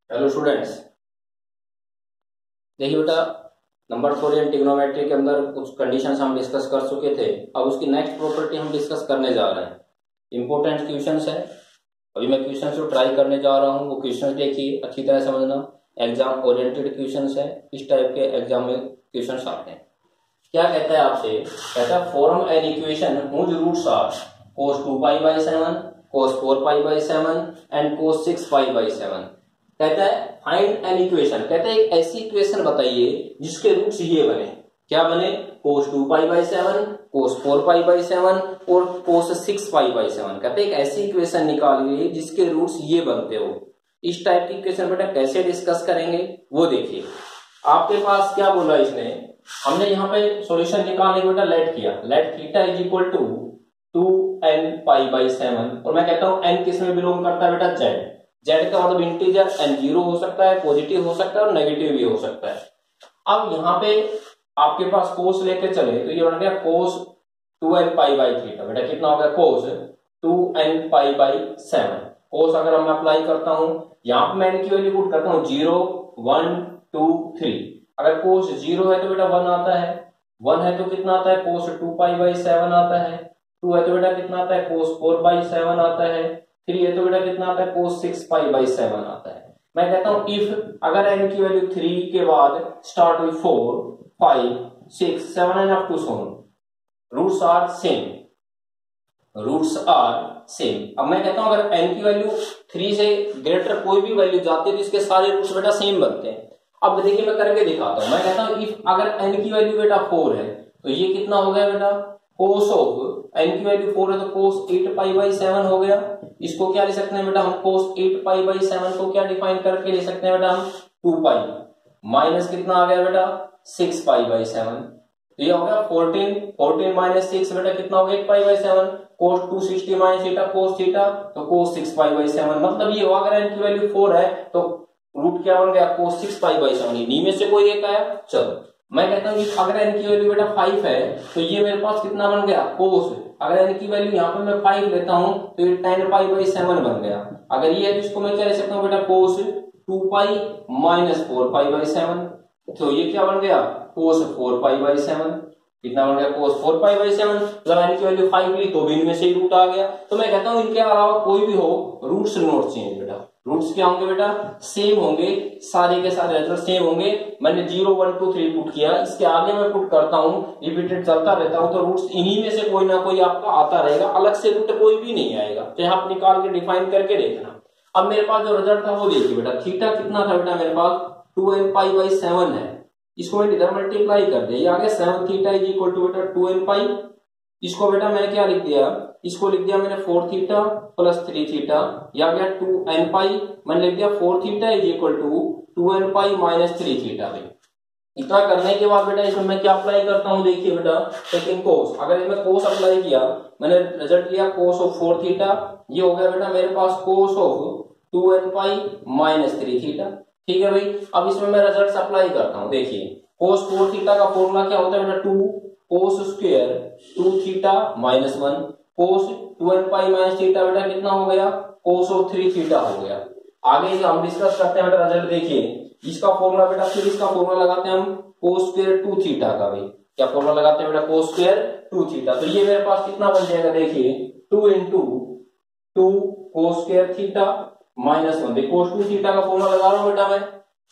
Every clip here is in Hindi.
हेलो स्टूडेंट्स, देखिए बेटा, नंबर थ्योरी ट्रिग्नोमेट्री के अंदर कुछ कंडीशंस हम डिस्कस कर चुके थे। अब उसकी नेक्स्ट प्रॉपर्टी हम डिस्कस करने जा रहे हैं। इंपॉर्टेंट क्वेश्चंस है। अभी मैं क्वेश्चंस जो ट्राई करने जा रहा हूँ वो क्वेश्चंस देखिए, अच्छी तरह समझना। एग्जाम ओरिएंटेड क्वेश्चंस है, इस टाइप के एग्जाम में क्वेश्चंस आते हैं। क्या कहता है आपसे? कहता है form an equation whose roots are cos 2π/7, cos 4π/7 and cos 6π/7। कहता है फाइंड एन इक्वेशन, कहता है एक ऐसी इक्वेशन बताइए जिसके रूट्स ये बने। क्या बने? cos 2π/7, cos 4π/7 और cos 6π/7। कहते हैं एक ऐसी इक्वेशन निकालिए जिसके रूट्स ये बनते हो। इस टाइप की इक्वेशन बेटा कैसे डिस्कस करेंगे वो देखिए। आपके पास क्या बोला इसने, हमने यहाँ पे सॉल्यूशन निकालने बेटा लेट किया, let theta is equal to 2nπ/7 और मैं कहता हूँ n किस में बिलोंग करता है बेटा? z का मतलब इंटीजर n 0 हो सकता है, पॉजिटिव हो सकता है और नेगेटिव भी हो सकता है। अब यहाँ पे आपके पास कोस लेके चले तो ये बन गया cos 2nπ/θ। बेटा कितना हो गया? cos 2nπ/7। कोस अगर मैं अप्लाई करता हूँ, यहाँ पे मैं इनकी वैल्यू पुट करता हूँ 0 1 2 3। अगर कोस 0 है तो बेटा 1 आता है, 1 है तो कितना आता है? cos 2π/7 आता है, 2 है तो बेटा कितना आता है? cos 4/7 आता है, 3 है तो बेटा कितना आता है? cos 6π/7 आता है। मैं कहता हूं इफ अगर n की वैल्यू 3 के बाद start with 4 5 6 7 and up to so on, roots are same, roots are same. अब मैं कहता हूं अगर n की वैल्यू 3 से ग्रेटर कोई भी वैल्यू जाती है तो इसके सारे रूट्स बेटा सेम बनते हैं। अब देखिए मैं करके दिखाता हूं। मैं कहता हूं इफ अगर n की वैल्यू बेटा 4 है तो ये कितना हो गया बेटा? cos ऑफ n की वैल्यू 4 है तो cos 8π/7 हो गया। इसको क्या ले सकते हैं बेटा हम? cos 8π/7 को क्या डिफाइन करके ले सकते हैं बेटा हम? 2π माइनस कितना आ गया बेटा? 6π/7। तो ये हो गया 14 माइनस 6 बेटा कितना हो गया? 8π/7। cos 260 minus theta cos theta तो cos 6π/7। मतलब ये हुआ अगर n की वैल्यू 4 है तो रूट क्या बन गया? cos 6π/7। इन्हीं में से कोई एक आया। चलो मैं कहता हूँ अगर n की वैल्यू बेटा 5 है तो ये मेरे पास कितना बन गया? cos। अगर n की वैल्यू यहाँ पे मैं 5 लेता हूँ तो ये 10π/7 बन गया। अगर ये है तो इसको मैं क्या ले सकता हूँ बेटा? cos 2π minus 4π/7। तो ये क्या बन गया? cos 4π/7। कितना बन गया? cos 4π/7। जब n की वैल्यू 5 ली तो भी इनमें से ही रूट आ गया। तो मैं कहता हूँ इनके अलावा कोई भी हो रूट्स नोट चेंज बेटा। रूट्स क्या होंगे बेटा? सेम होंगे, सारे के सारे रिजल्ट सेम होंगे। मैंने 0 1 2 3 पुट किया, इसके आगे मैं पुट करता हूँ, रिपीटेड चलता रहता हूँ तो रूट्स इन्हीं में से कोई ना कोई आपका आता रहेगा, अलग से रूट कोई भी नहीं आएगा। तो आप निकाल के डिफाइन करके देखना। अब मेरे पास जो रिजल्ट था वो देखिए बेटा, थीटा कितना था बेटा मेरे पास? 2nπ/7 है। इसको मैंने इधर मल्टीप्लाई कर दिया, ये आ गया 7 थीटा इज इक्वल टू बेटा 2nπ। इसको बेटा मैंने क्या लिख दिया? इसको लिख दिया मैंने 4 थीटा प्लस 3 थीटा, या गया 2nπ। मैंने लिख दिया 4 theta is equal to 2nπ minus 3 theta. इतना करने के बाद बेटा इसमें मैं क्या अप्लाई करता हूँ? देखिए बेटा, सेकंड कोस, अगर इसमें कोस अप्लाई किया, मैंने रिजल्ट लिया कोस ऑफ 4 थीटा, ये हो गया बेटा मेरे पास cos of 2nπ minus 3 theta. ठीक है भाई। अब इसमें मैं रिजल्ट अप्लाई करता हूँ। देखिए कोस 4 थीटा का फॉर्मूला क्या होता है बेटा? 2 cos square 2 theta minus 1, cos 2nπ minus theta बेटा कितना हो गया? cos ऑफ 3 थीटा हो गया। आगे जो हम डिस्कस करते हैं बेटा रिजल्ट देखिए, इसका फॉर्मूला बेटा, फिर इसका फॉर्मूला लगाते हैं हम cos स्क्वायर 2 थीटा का। भाई क्या फॉर्मूला लगाते हैं बेटा? cos square 2 theta. तो ये मेरे पास कितना बन जाएगा? देखिए 2 into 2 cos square theta minus 1। देखो cos 2 थीटा का फॉर्मूला लगा रहा हूँ बेटा मैं।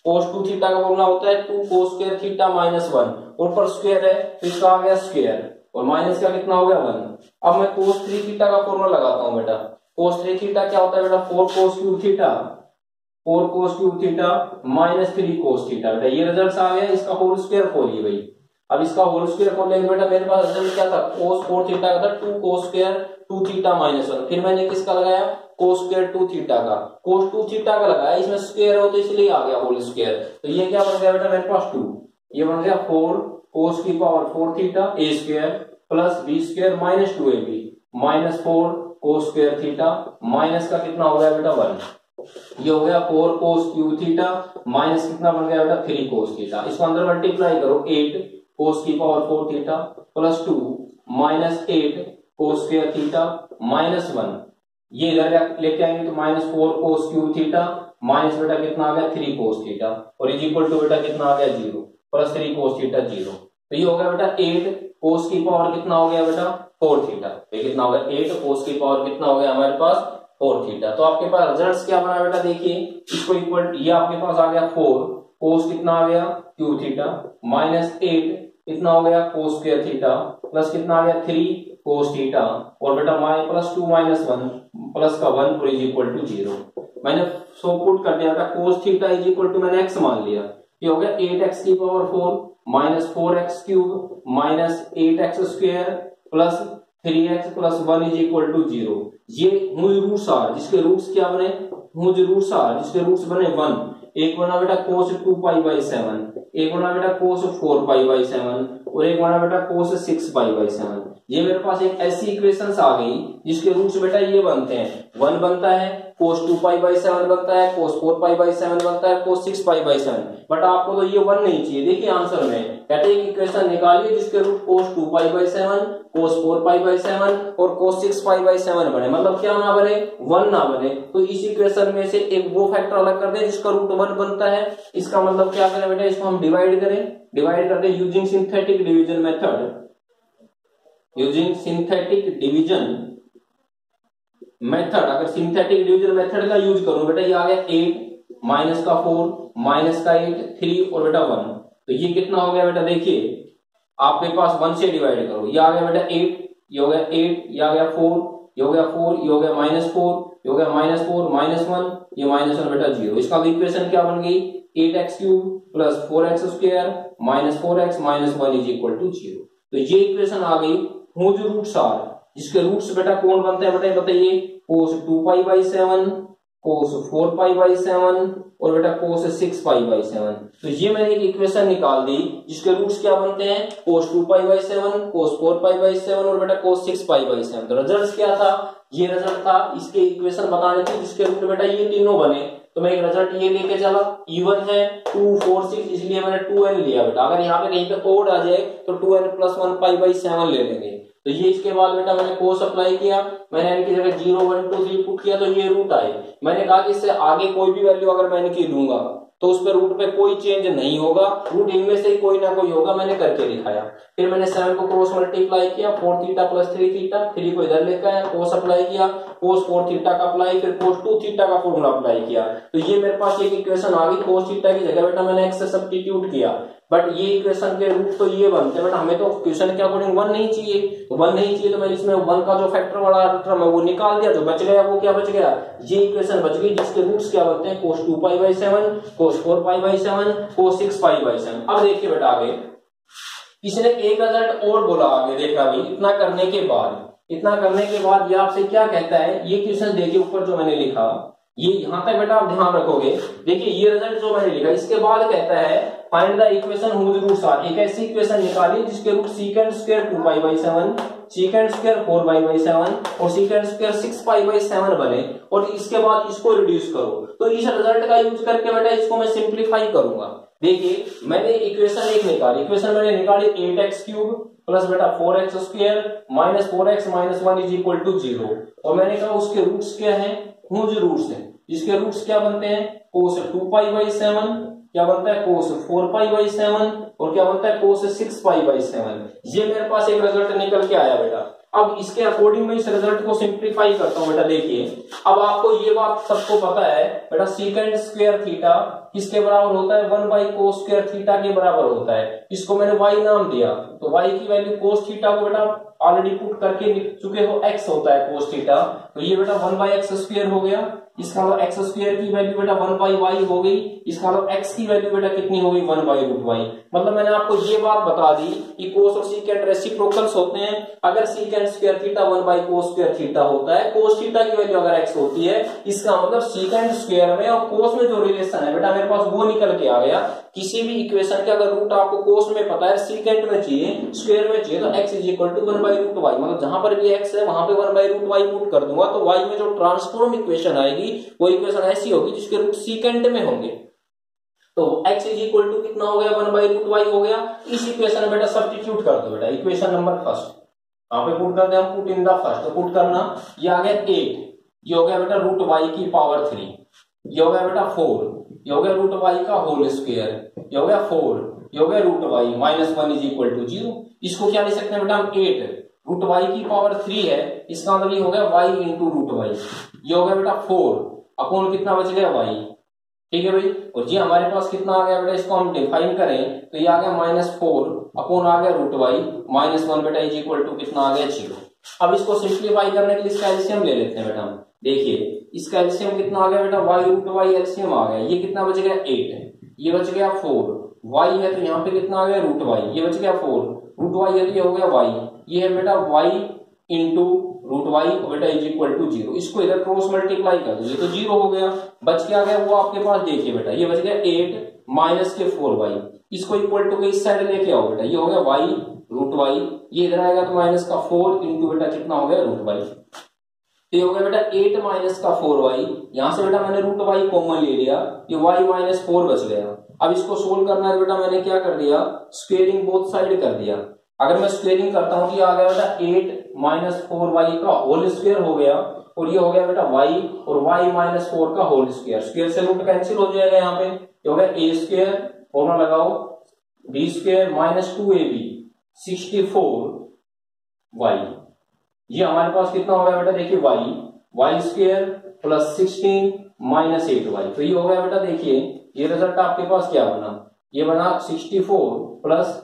cos 2 थीटा का फॉर्मूला होता है 2 cos स्क्वायर थीटा माइनस 1, ऊपर स्क्वायर है तो इसका आ गया स्क्वायर और माइनस का कितना हो गया 1। अब मैं cos 3 थीटा का फॉर्मूला लगाता हूं बेटा। cos 3 थीटा क्या होता है बेटा? 4 cos cube theta, 4 cos cube theta minus 3 cos theta. बेटा ये रिजल्ट आ गया, इसका होल स्क्वायर खोलिए भाई। अब इसका होल स्क्वायर खोलेंगे बेटा, मेरे पास रिजल्ट क्या था? cos 4 थीटा का था 2 cos स्क्वायर 2 थीटा माइनस 1। फिर मैंने किसका लगाया? cos स्क्वायर 2 थीटा का, cos 2 थीटा का लगाया, इसमें स्क्वायर हो तो इसलिए आ गया होल स्क्वायर। तो ये क्या बन गया बेटा मेरे पास? 2। ये बन गया 4 cos की power 4 theta a square plus b square minus 2ab minus 4 cos square theta minus का कितना हो गया बेटा? 1। ये हो गया 4 cos क्यूब थीटा माइनस कितना बन गया बेटा? 3 cos थीटा। इसको अंदर मल्टीप्लाई करो, 8 cos की power 4 theta plus 2 minus 8 cos square theta minus 1। ये इधर लेके आएंगे तो minus 4 cos cube theta minus बेटा कितना आ गया 3 कोस थीटा और इज इक्वल टू बेटा कितना आ गया 0 प्लस 3 कोस थीटा 0। तो ये हो गया बेटा 8 कोस की पावर कितना हो गया बेटा 4 थीटा। ये कितना हो गया 8 कोस की पावर कितना हो गया हमारे पास 4 थीटा। तो आपके पास रिजल्ट्स क्या बना बेटा, देखिए इसको इक्वल, ये आपके पास आ गया 4 कोस कितना आ गया क्यू थीटा माइनस 8 कितना हो गया कोस स्क्वायर थीटा प्लस कितना आ गया 3 कोस थीटा और बेटा प्लस 2 माइनस 1 प्लस का 1 और इज इक्वल टू 0। मैंने सो पुट कर दिया था cos theta is equal to मैंने x मान लिया, ये हो गया 8x की power 4 minus 4x cube minus 8x square plus 3x plus 1 is equal to 0। ये हुज रूट्स आर जिसके रूट्स क्या बने, हुज रूट्स आर जिसके रूट्स बने 1, एक बना बेटा कोस 2 पाई बाई 7, एक बना बेटा कोस 4 पाई बाई 7 और एक बना बेटा कोस 6 पाई बाई 7। ये मेरे पास एक ऐसी इक्वेशंस आ गई जिसके रूट्स बेटा ये बनते हैं, 1 बनता है कोस 2 पाई बाई 7 बनता है, कोस 4 पाई बाई 7 बनता है, कोस 6 पाई बाई 7। बट आपको तो ये 1 नहीं चाहिए। देखिए आंसर में कहते हैं कि इक्वेशन निकालिए जिसके root cos 2 pi by 7, cos 4 pi by 7 और कोस 6 पाई बाई 7 बने, मतलब क्या ना बने 1 ना बने। तो इस इक्वेशन में से एक वो फैक्टर अलग कर दे जिसका रूट 1 बनता है। इसका मतलब क्या करें बेटा, इसको हम डिवाइड कर they using synthetic division method, using synthetic division method. अगर सिंथेटिक डिवीजन मेथड का यूज करूं बेटा, ये आ गया 8 माइनस का 4 माइनस का 8 3 और बेटा 1। तो ये कितना हो गया बेटा, देखिए आपके पास 1 से डिवाइड करो, ये आ गया बेटा 8, ये हो गया 8, ये आ गया 4, ये हो गया 4, ये हो गया -4, ये हो गया -4 -1, ये -1 बेटा 0। इसका इक्वेशन क्या बन गई 8x cube plus 4x square minus 4x minus 1 is equal to 0। तो ये इक्वेशन आ गई हुज रूट्स आर जिसके रूट्स बेटा कौन बनते हैं बताइए, कोस 2 pi by 7, cos 4 pi by 7 और बेटा कोस 6 पाई बाई 7। तो ये मैंने एक इक्वेशन निकाल दी जिसके रूट्स क्या बनते हैं, कोस 2 pi by 7, cos 4 pi by 7 और बेटा कोस 6 पाई बाई 7। तो रिजल्ट क्या था, ये रिजल्ट था इसके इक्वेशन बताने थे जिसके रूट बेटा ये तीनों बने। तो मैं एक रिजल्ट ये लेके चला, इवन है 2 4 6, इसलिए मैंने 2n लिया बेटा। अगर यहाँ पे कहीं पे ओड आ जाए तो 2n प्लस 1 पाई बाई 7 ले लेंगे। तो ये इसके बाद बेटा मैंने कोस अप्लाई किया, मैंने इनकी जगह 0 1 2 3 पुट किया तो ये रूट आए। मैंने कहा कि इससे आगे कोई भी वैल्यू अगर मैं इनकी लूंगा तो उस पे रूट पे कोई चेंज नहीं होगा, रूट इनमें से ही कोई ना कोई होगा, मैंने करके दिखाया। फिर मैंने 7 को क्रॉस मल्टीप्लाई किया, 4 थीटा प्लस 3 थीटा, 3 को इधर लेकर आया, कोस अप्लाई किया, कोस 4 थीटा का अप्लाई, फिर कोस 2 थीटा का फॉर्मूला अप्लाई किया। तो ये मेरे पास एक इक्वेशन आ गई, कोस थीटा की जगह बेटा मैंने x से सब्स्टिट्यूट किया। बट ये इक्वेशन के रूट तो ये बनते हैं बेटा, हमें तो क्वेश्चन के अकॉर्डिंग 1 नहीं चाहिए, तो 1 नहीं चाहिए तो मैंने इसमें 1 का जो फैक्टर वाला टर्म है वो निकाल दिया, जो बच गया वो क्या बच गया, ये इक्वेशन बच गई जिसके रूट्स क्या बनते हैं, कोस 2 pi by 7, cos 4 pi by 7, cos 6 pi by 7। अब देखिए बेटा आगे इसने एक रिजल्ट और बोला, आगे देखा भाई इतना करने के बाद ये आपसे क्या कहता है, ये क्वेश्चन देखिए ऊपर जो मैंने लिखा, ये यहां तक बेटा आप ध्यान रखोगे। देखिए ये रिजल्ट जो मैंने लिखा, इसके बाद कहता है find the equation whose roots are. एक ऐसी इक्वेशन निकालिए जिसके root secant square 2 pi by 7, secant square 4 pi by 7 और सीकेंड स्क्वायर 6 पाई बाई 7 बने और इसके बाद इसको रिड्यूस करो। तो इस रिजल्ट का यूज करके बेटा इसको मैं सिंप्लीफाई करूंगा। देखिए मैंने इक्वेशन एक निकाली, इक्वेशन मैंने निकाली 8x क्यूब प्लस बेटा 4x square minus 4x minus 1 is equal to 0 और मैंने कहा उसके रूट्स क्या है, हुज रूट्स हैं जिसके रूट्स क्या बनते हैं, कोस 2 पाई बाई 7, क्या बनता है कोस 4 पाई बाई 7 और क्या बनता है कोस 6 पाई बाई 7। ये मेरे पास एक रिजल्ट निकल के आया बेटा। अब इसके अकॉर्डिंग मैं इस रिजल्ट को सिंप्लीफाई करता हूं बेटा। देखिए अब आपको ये बात सबको पता है बेटा, सीकेंड स्क्वायर थीटा किसके बराबर होता है, 1 बाई कोस स्क्वायर थीटा के बराबर होता है। इसको मैंने y नाम दिया, तो y की वैल्यू कोस थीटा को बेटा ऑलरेडी पुट करके लिख चुके हो, x होता है कोस थीटा, तो ये बेटा 1 बाई एक्स स्क्वायर हो गया। इसका मतलब एक्स स्क्वायर की वैल्यू बेटा 1 बाई वाई हो गई, इसका मतलब x की वैल्यू बेटा कितनी हो गई 1 बाई रूट वाई। मतलब मैंने आपको ये बात बता दी कि कोस और सीकेंड रेसिप्रोकल्स होते हैं। अगर secant square theta 1 by cos square theta होता है, कोस थीटा की वैल्यू अगर x होती है, इसका मतलब सीकेंड स्क्वायर में और कोस में जो रिलेशन है बेटा मेरे पास वो निकल के आ गया। किसी भी इक्वेशन के अगर रूट आपको कोस में पता है, सीकेंड में चाहिए, स्क्वायर में चाहिए, तो x is equal to 1 by root y. मतलब जहां पर भी x है वहां पे 1 बाई रूट वाई पुट कर दूंगा, तो y में जो ट्रांसफॉर्म इक्वेशन आएगी वो इक्वेशन ऐसी होगी जिसके रूट सीकेंड में होंगे। तो x इज इक्वल टू कितना हो गया 1 बाई रूट वाई हो गया। इस इक्वेशन में बेटा सब्स्टिट्यूट कर दो बेटा, इक्वेशन नंबर फर्स्ट यहाँ पे पुट करते हैं हम, पुट इन द फर्स्ट। तो पुट करना, ये आ गया 8, ये हो गया बेटा रूट वाई की पावर 3, ये हो गया बेटा 4, ये हो गया रूट वाई का होल स्क्वायर, ये हो गया 4, ये हो गया root y, -1 is equal to 0। इसको क्या लिख सकते हैं बेटा हम 8, रूट वाई की पावर 3 है, इसका मतलब ये हो गया वाई इंटू रूट वाई। ये हो गया बेटा 4 अपॉन कितना बच गया वाई, ठीक है भाई। और जी हमारे पास कितना आ गया बेटा, इसको हम डिफाइन करें तो ये आ गया -4 अपॉन आ गया रूट वाई, -1 बेटा इज इक्वल टू कितना आ गया 0। अब इसको सिंप्लीफाई करने के लिए इसका एलसीएम ले लेते हैं बेटा हम। देखिए इसका एलसीएम कितना आ गया बेटा, वाई रूट वाई एलसीएम आ गया, ये कितना बच गया 8, ये बच गया 4, वाई है तो यहाँ पे कितना आ गया रूट वाई, ये बच गया 4, रूट वाई है तो ये हो गया वाई, ये है बेटा वाई इंटू रूट वाई बेटा इज इक्वल टू 0। इसको इधर क्रॉस मल्टीप्लाई कर दो, ये तो 0 हो गया, बच क्या गया वो आपके पास देखिए बेटा, ये बच गया 8 माइनस के 4 वाई, इसको इक्वल टू के इस साइड लेके आओ बेटा, ये हो गया वाई रूट वाई, ये इधर आएगा तो माइनस का 4 इंटू बेटा कितना हो गया रूट वाई, तो ये हो गया बेटा 8 माइनस का 4 वाई, यहां से बेटा मैंने रूट वाई कॉमन ले लिया, ये वाई माइनस 4 बच गया। अब इसको सोल्व करना है बेटा, मैंने क्या कर दिया, स्क्वेयरिंग बोथ साइड कर दिया। अगर मैं स्क्वेयरिंग करता हूं तो ये आ गया बेटा 8 माइनस 4 वाई का होल स्क्वायर हो गया, और ये हो गया बेटा वाई और वाई माइनस 4 का होल स्क्वायर, स्क्वायर से रूट कैंसिल हो जाएगा यहाँ पे, ये हो गया ए स्क्वायर, फॉर्मूला लगाओ b square minus 2ab 64 y, ये हमारे पास कितना हो गया बेटा, देखिए y square plus 16 minus 8 y, तो ये हो गया बेटा, देखिए ये रिजल्ट आपके पास क्या बना, ये बना 64 plus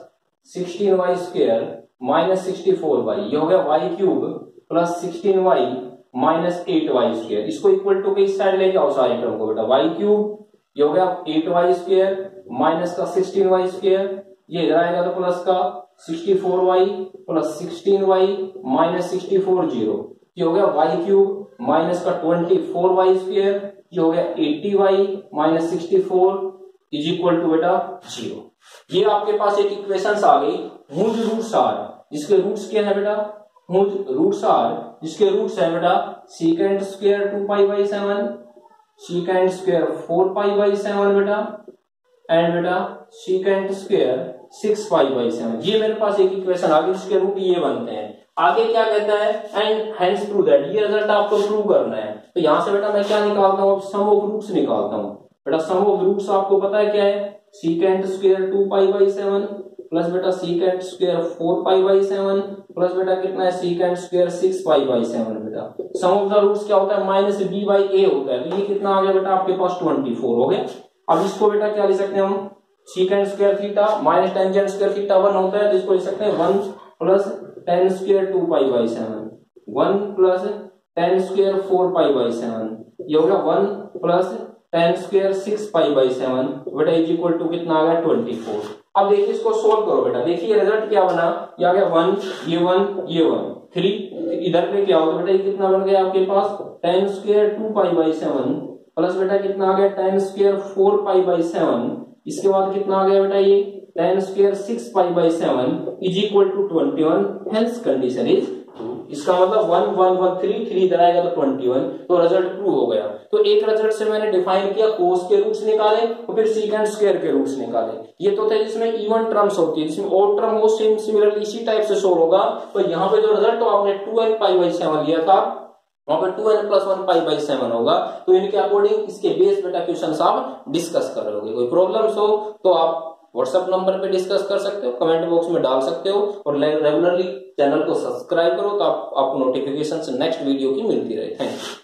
16 y square minus 64 y, ये हो गया y cube plus 16 y minus 8 y square, इसको इक्वल टू के इस साइड लेके आओ सारे टर्म को बेटा, वाई क्यूब ये हो गया 8 वाई स्क्वायर माइनस का 16 वाई स्क्वायर, ये इधर आएगा तो प्लस का 64 वाई प्लस 16 वाई माइनस 64 0, ये हो गया वाई क्यूब माइनस का 24 वाई स्क्वायर, ये हो गया 80 y minus 64 is equal to बेटा 0। ये आपके पास एक इक्वेशन आ गई, हुज रूट्स आर, जिसके रूट्स क्या है बेटा, हुज रूट्स आर, जिसके रूट्स है बेटा secant square 2 pi by 7, secant square 4 pi by 7 बेटा, एंड बेटा सीकेंड स्क्वायर 6 पाई बाई 7। ये मेरे पास एक इक्वेशन आ गई जिसके रूट ये बनते हैं। आगे क्या कहता है, एंड हेंस प्रूव दैट, ये रिजल्ट आपको प्रूव करना है। तो यहां से बेटा मैं क्या निकालता हूं, सम ऑफ रूट्स निकालता हूं बेटा। सम ऑफ रूट्स आपको पता है क्या है, secant square 2 pi by 7 plus बेटा secant square 4 pi by 7 plus बेटा कितना है सीकेंड स्क्वायर 6 पाई बाई 7 बेटा। सम ऑफ द रूट्स क्या होता है, माइनस बी बाई ए होता है, तो ये कितना आ गया बेटा आपके पास 24 हो गया। अब इसको बेटा क्या लिख सकते हैं हम, secant square theta minus tangent square theta 1 होता है, तो इसको लिख सकते हैं 1 plus ten square 2 pi by 7, 1 plus ten square 4 pi by 7, ये हो गया 1 plus ten square 6 pi by 7 बेटा इज इक्वल टू कितना आ गया 24। अब देखिए इसको सोल्व करो बेटा, देखिए रिजल्ट क्या बना, ये आ गया 1 ये 1 ये 1 3, इधर पे क्या होगा बेटा, ये कितना बन गया आपके पास tan square 2 pi by 7 plus बेटा कितना आ गया टेन स्क्वायर 4 पाई बाई 7, इसके बाद कितना आ गया बेटा ये tan square 6 pi by 7 is equal to 21, hence condition is true. इसका मतलब 1 1 1 3 इधर आएगा तो 21, तो रिजल्ट ट्रू हो गया। तो एक रिजल्ट से मैंने डिफाइन किया, कोस के रूट्स निकाले और फिर सीकेंड स्क्वायर के रूट्स निकाले। ये तो थे जिसमें इवन टर्म्स होती है, जिसमें ऑड टर्म हो सेम सिमिलरली इसी टाइप से सोल्व होगा। तो यहाँ पे जो रिजल्ट तो आपने 2n पाई बाई 7 लिया था, वहां पर 2n प्लस 1 पाई बाई 7 होगा। तो इनके अकॉर्डिंग इसके बेस बेटा क्वेश्चन आप डिस्कस कर रहे हो। कोई प्रॉब्लम्स हो तो आप व्हाट्सएप नंबर पे डिस्कस कर सकते हो, कमेंट बॉक्स में डाल सकते हो, और रेगुलरली चैनल को सब्सक्राइब करो तो आपको नोटिफिकेशन नेक्स्ट वीडियो की मिलती रहे। Thank you.